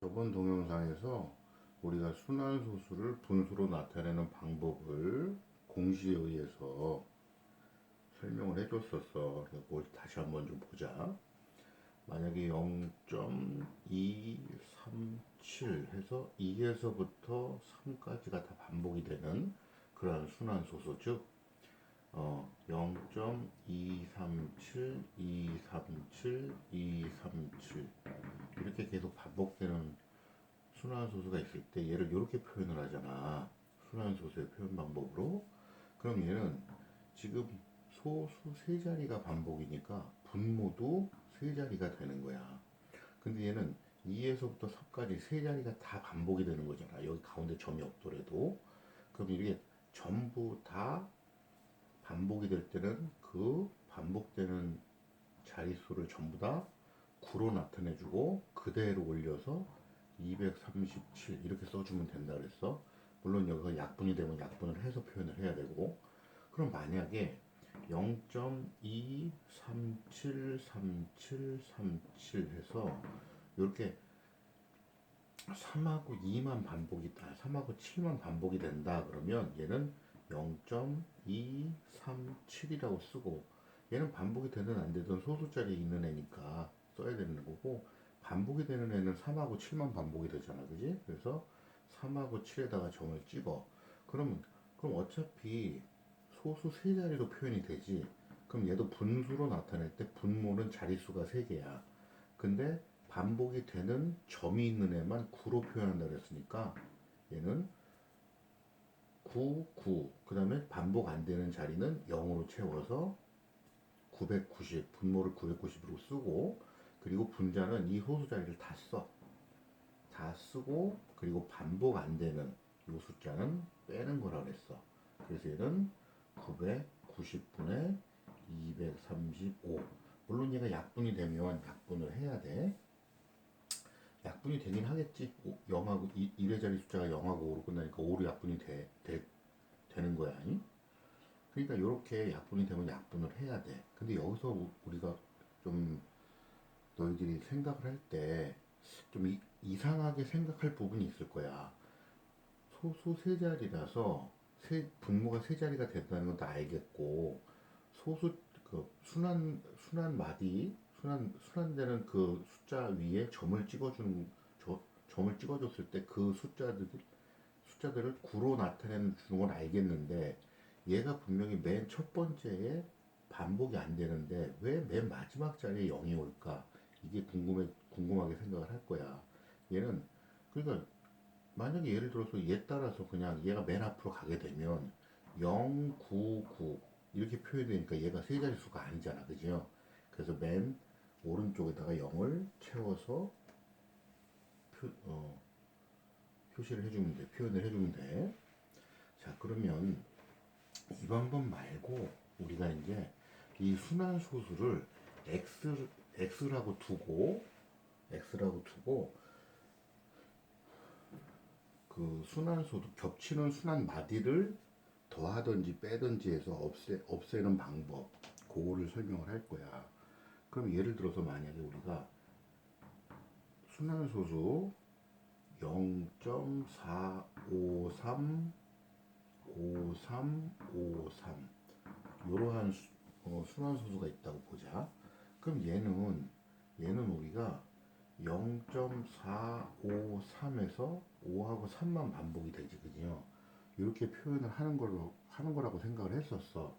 저번 동영상에서 우리가 순환소수를 분수로 나타내는 방법을 공식에 의해서 설명을 해줬었어. 그래서 그걸 다시 한번 좀 보자. 만약에 0.237 해서 2에서부터 3까지가 다 반복이 되는 그러한 순환소수, 즉 0.237, 237, 237 이렇게 계속 반복되는 순환소수가 있을 때 얘를 이렇게 표현을 하잖아. 순환소수의 표현 방법으로. 그럼 얘는 지금 소수 세 자리가 반복이니까 분모도 세 자리가 되는 거야. 근데 얘는 2에서부터 3까지 세 자리가 다 반복이 되는 거잖아. 여기 가운데 점이 없더라도. 그럼 이게 전부 다 반복이 될 때는 그 반복되는 자릿수를 전부 다 9로 나타내주고 그대로 올려서 237 이렇게 써주면 된다 그랬어. 물론 여기서 약분이 되면 약분을 해서 표현을 해야 되고. 그럼 만약에 0.2373737 해서 이렇게 3하고 2만 반복이 3하고 7만 반복이 된다 그러면 얘는 0.237이라고 쓰고, 얘는 반복이 되든 안 되든 소수자리에 있는 애니까 써야 되는 거고, 반복이 되는 애는 3하고 7만 반복이 되잖아, 그지? 그래서 3하고 7에다가 점을 찍어. 그럼 어차피 소수 세 자리로 표현이 되지. 그럼 얘도 분수로 나타낼 때 분모는 자릿수가 3개야. 근데 반복이 되는 점이 있는 애만 9로 표현한다 그랬으니까 얘는 9, 9. 그 다음에 반복 안 되는 자리는 0으로 채워서 990, 분모를 990으로 쓰고, 그리고 분자는 이 소수 자리를 다 써. 다 쓰고, 그리고 반복 안 되는 이 숫자는 빼는 거라 그랬어. 그래서 얘는 990분의 235. 물론 얘가 약분이 되면 약분을 해야 돼. 약분이 되긴 하겠지. 0하고 1의 자리 숫자가 0하고 5로 끝나니까 5로 약분이 되는 거야. 아니? 그러니까 이렇게 약분이 되면 약분을 해야 돼. 근데 여기서 우리가 좀 너희들이 생각을 할 때 좀 이상하게 생각할 부분이 있을 거야. 소수 세 자리라서 분모가 세 자리가 된다는 건 다 알겠고, 소수 순환 마디 순환되는 그 숫자 위에 점을 찍어줬을 때 그 숫자들을 9로 나타내는 주는 건 알겠는데, 얘가 분명히 맨 첫 번째에 반복이 안 되는데 왜 맨 마지막 자리에 0이 올까? 이게 궁금하게 생각을 할 거야. 얘는, 그러니까 만약에 예를 들어서 얘 따라서 그냥 얘가 맨 앞으로 가게 되면 0, 9, 9 이렇게 표현되니까 얘가 세 자릿수가 아니잖아, 그죠? 그래서 맨 오른쪽에다가 0을 채워서 표, 어, 표시를 해주면 돼, 표현을 해주면 돼. 자, 그러면 이 방법 말고 우리가 이제 이 순환 소수를 x라고 두고 그 순환 소수 겹치는 순환 마디를 더하든지 빼든지 해서 없애는 방법, 그거를 설명을 할 거야. 그럼 예를 들어서 만약에 우리가 순환 소수 0.453 5353 이러한 순환 소수가 있다고 보자. 그럼 얘는 우리가 0.453에서 5하고 3만 반복이 되지, 그죠? 이렇게 표현을 하는 거라고 생각을 했었어.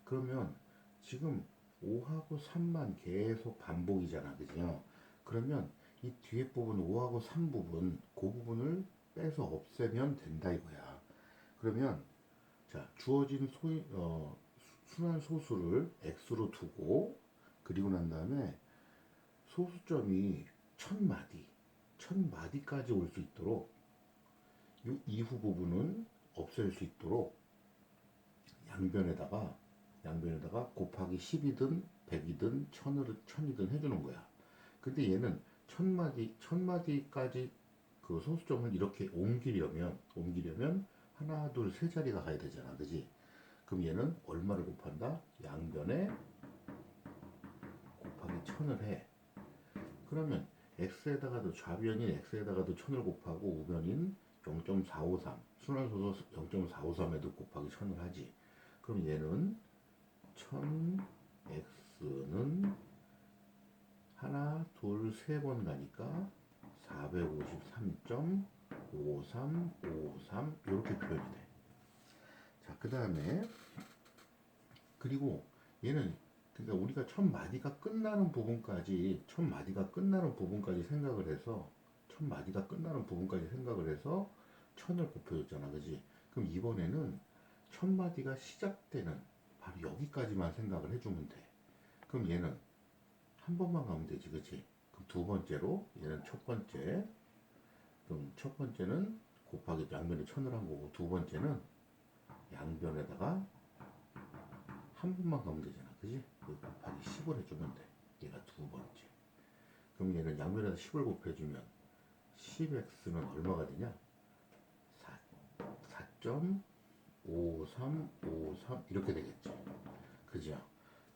그러면 지금 5하고 3만 계속 반복이잖아, 그죠? 그러면 이 뒤에 부분 5하고 3 부분, 그 부분을 빼서 없애면 된다 이거야. 그러면 자, 주어진 순환 소수를 x로 두고, 그리고 난 다음에 소수점이 천 마디까지 올 수 있도록 이 이후 부분은 없앨 수 있도록 양변에다가 곱하기 10이든 100이든 1000이든 해주는 거야. 근데 얘는 천 마디까지 그 소수점을 이렇게 옮기려면 하나, 둘, 세 자리가 가야 되잖아, 그지? 그럼 얘는 얼마를 곱한다? 양변에 곱하기 1000을 해. 그러면 x에다가도 좌변인 x에다가도 1000을 곱하고 우변인 0.453 순환소수 0.453에도 곱하기 1000을 하지. 그럼 얘는 1000x는 하나, 둘, 세 번 가니까 453.5353 이렇게 표현이 돼. 자, 그 다음에 그리고 얘는 그러니까 우리가 첫 마디가 끝나는 부분까지 생각을 해서 천을 곱해줬잖아, 그지? 그럼 이번에는 첫 마디가 시작되는 바로 여기까지만 생각을 해주면 돼. 그럼 얘는 한 번만 가면 되지, 그치? 그럼 두 번째로 얘는 첫 번째, 그럼 첫 번째는 곱하기 양변에 천을 한 거고 두 번째는 양변에다가 한 번만 가면 되잖아, 그지? 곱하기 10을 해주면 돼. 얘가 두 번째. 그럼 얘는 양변에다 10을 곱해주면 10x는 얼마가 되냐? 4.5353 이렇게 되겠지. 그죠?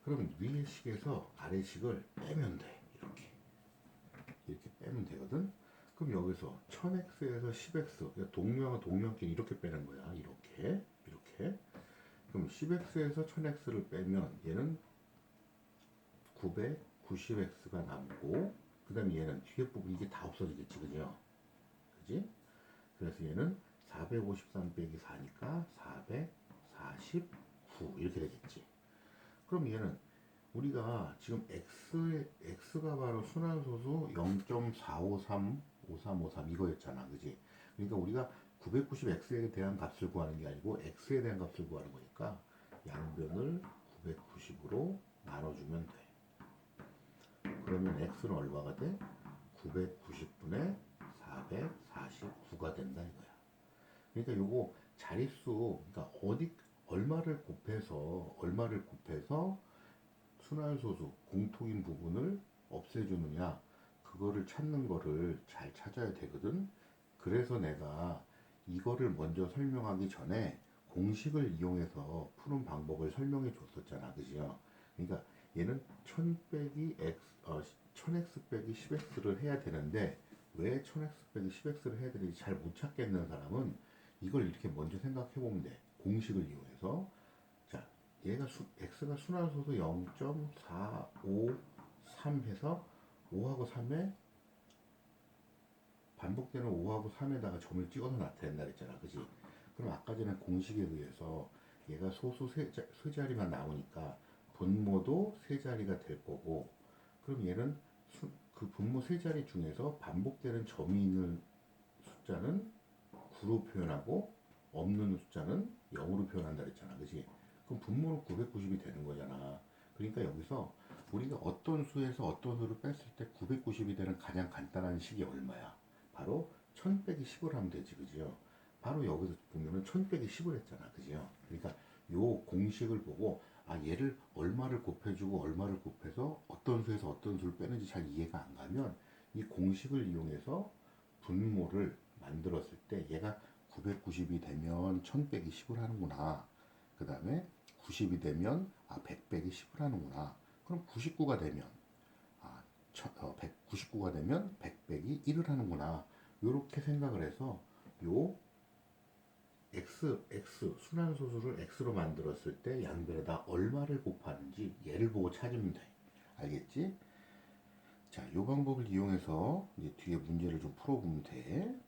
그럼 위의 식에서 아래 식을 빼면 돼. 이렇게 빼면 되거든. 그럼 여기서 1000x에서 10x, 그러니까 동명은 동명끼리 이렇게 빼는 거야. 이렇게. 그럼 10x에서 1000x를 빼면 얘는 990x가 남고, 그 다음에 얘는 뒤에 부분 이게 다 없어지겠지, 그죠? 그지? 그래서 얘는 453 빼기 4니까 449 이렇게 되겠지. 그럼 얘는 우리가 지금 x가 바로 순환소수 0.4535353 이거였잖아, 그지? 그러니까 우리가 990x에 대한 값을 구하는 게 아니고 x에 대한 값을 구하는 거니까 양변을 990으로 나눠주면 돼. 그러면 x는 얼마가 돼? 990분의 449가 된다 이거야. 그러니까 요거 자릿수, 그러니까 얼마를 곱해서 순환소수 공통인 부분을 없애주느냐, 그거를 찾는 거를 잘 찾아야 되거든. 그래서 내가 이거를 먼저 설명하기 전에 공식을 이용해서 푸는 방법을 설명해 줬었잖아, 그죠? 그러니까 얘는 1000 빼기 x, 1000x 빼기 10x를 해야 되는데 왜 1000x 빼기 10x를 해야 되는지 잘 못 찾겠는 사람은 이걸 이렇게 먼저 생각해 보면 돼. 공식을 이용해서. 자, x가 순환소수 0.453 해서 5하고 3에 반복되는 5하고 3에다가 점을 찍어서 나타낸다 그랬잖아, 그지? 그럼 아까 전에 공식에 의해서 얘가 소수 세 자리만 나오니까 분모도 세 자리가 될 거고, 그럼 얘는 그 분모 세 자리 중에서 반복되는 점이 있는 숫자는 9로 표현하고 없는 숫자는 0으로 표현한다 그랬잖아, 그지? 그럼 분모는 990이 되는 거잖아. 그러니까 여기서 우리가 어떤 수에서 어떤 수를 뺐을 때 990이 되는 가장 간단한 식이 얼마야? 바로 1000 빼기 10을 하면 되지, 그죠? 바로 여기서 보면은 1000 빼기 10을 했잖아, 그죠? 그러니까 요 공식을 보고 얘를 얼마를 곱해주고 얼마를 곱해서 어떤 수에서 어떤 수를 빼는지 잘 이해가 안 가면 이 공식을 이용해서 분모를 만들었을 때 얘가 990이 되면 1000 빼기 10을 하는구나. 그 다음에 90이 되면 100 빼기 10을 하는구나. 그럼 99가 되면 199가 되면 100 빼기 1을 하는구나. 이렇게 생각을 해서 요 x 순환소수를 x로 만들었을 때 양변에다 얼마를 곱하는지 얘를 보고 찾으면 돼. 알겠지? 자, 요 방법을 이용해서 이제 뒤에 문제를 좀 풀어보면 돼.